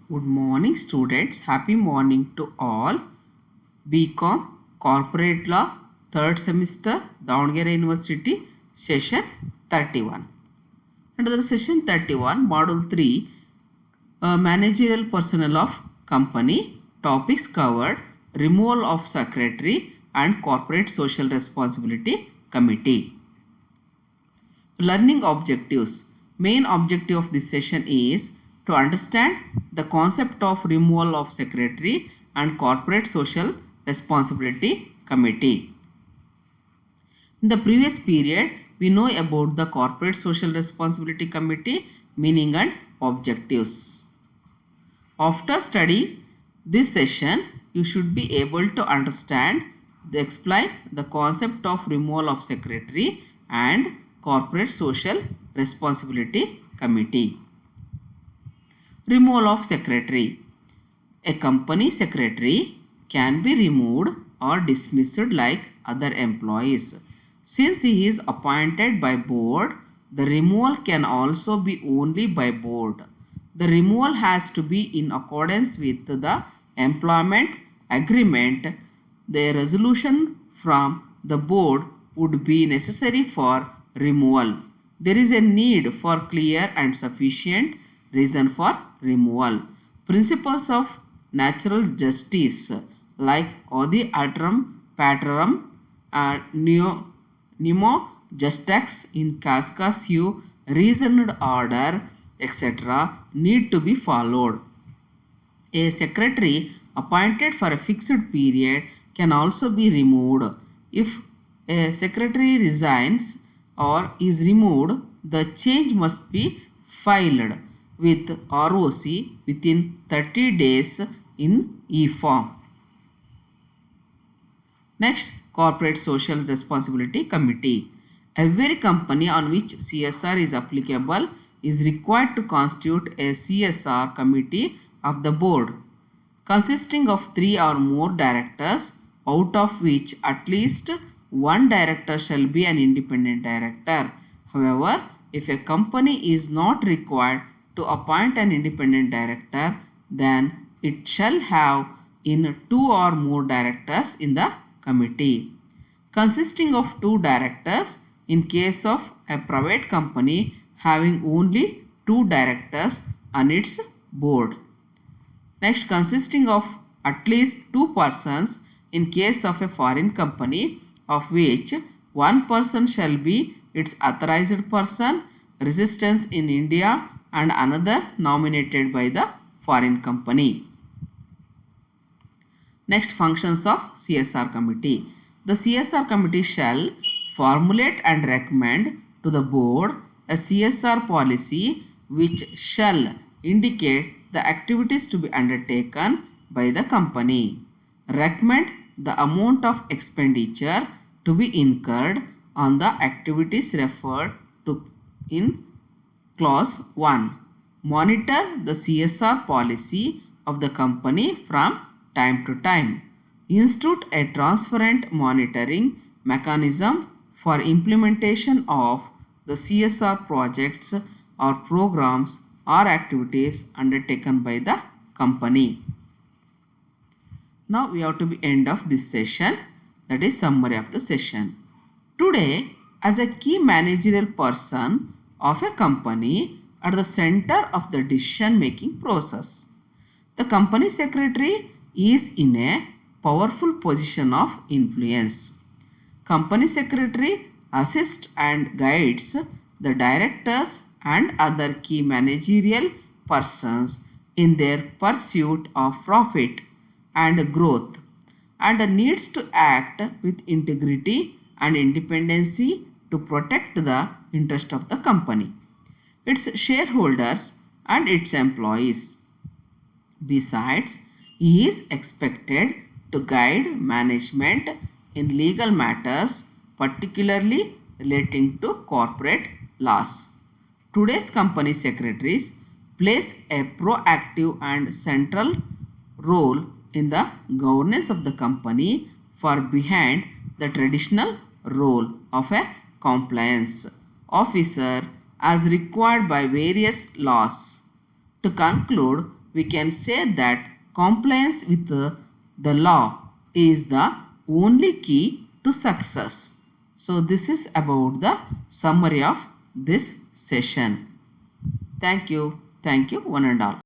Good morning students. Happy morning to all. BCom Corporate Law 3rd semester Davangere University session 31. Under the session 31 module 3 managerial personnel of company topics covered removal of secretary and corporate social responsibility committee. Learning objectives. Main objective of this session is to understand the concept of removal of secretary and corporate social responsibility committee. In the previous period, we know about the corporate social responsibility committee meaning and objectives. After studying this session, you should be able to understand, explain the concept of removal of secretary and corporate social responsibility committee. Removal of secretary. A company secretary can be removed or dismissed like other employees. Since he is appointed by board, the removal can also be only by board. The removal has to be in accordance with the employment agreement. The resolution from the board would be necessary for removal. There is a need for clear and sufficient reason for removal. Principles of natural justice like odi alteram pateram and nemo justax in casca su reasoned order etc. need to be followed. A secretary appointed for a fixed period can also be removed. If a secretary resigns or is removed, the change must be filed with ROC within 30 days in e-form. Next, Corporate Social Responsibility Committee. Every company on which CSR is applicable is required to constitute a CSR committee of the board, consisting of 3 or more directors, out of which at least one director shall be an independent director. However, if a company is not required to appoint an independent director, then it shall have in 2 or more directors in the committee, consisting of 2 directors in case of a private company having only 2 directors on its board. Next, consisting of at least 2 persons in case of a foreign company, of which one person shall be its authorized person, residence in India, and another nominated by the foreign company. Next, functions of CSR committee. The CSR committee shall formulate and recommend to the board a CSR policy which shall indicate the activities to be undertaken by the company, recommend the amount of expenditure to be incurred on the activities referred to in clause 1, monitor the CSR policy of the company from time to time, institute a transparent monitoring mechanism for implementation of the CSR projects or programs or activities undertaken by the company. Now we have to be end of this session, that is summary of the session. Today, as a key managerial person of a company at the center of the decision making process, the company secretary is in a powerful position of influence. Company secretary assists and guides the directors and other key managerial persons in their pursuit of profit and growth, and needs to act with integrity and independency to protect the interest of the company, its shareholders and its employees. Besides, he is expected to guide management in legal matters, particularly relating to corporate laws. Today's company secretaries plays a proactive and central role in the governance of the company far behind the traditional role of a compliance officer as required by various laws. To conclude, we can say that compliance with the law is the only key to success. So this is about the summary of this session. Thank you one and all.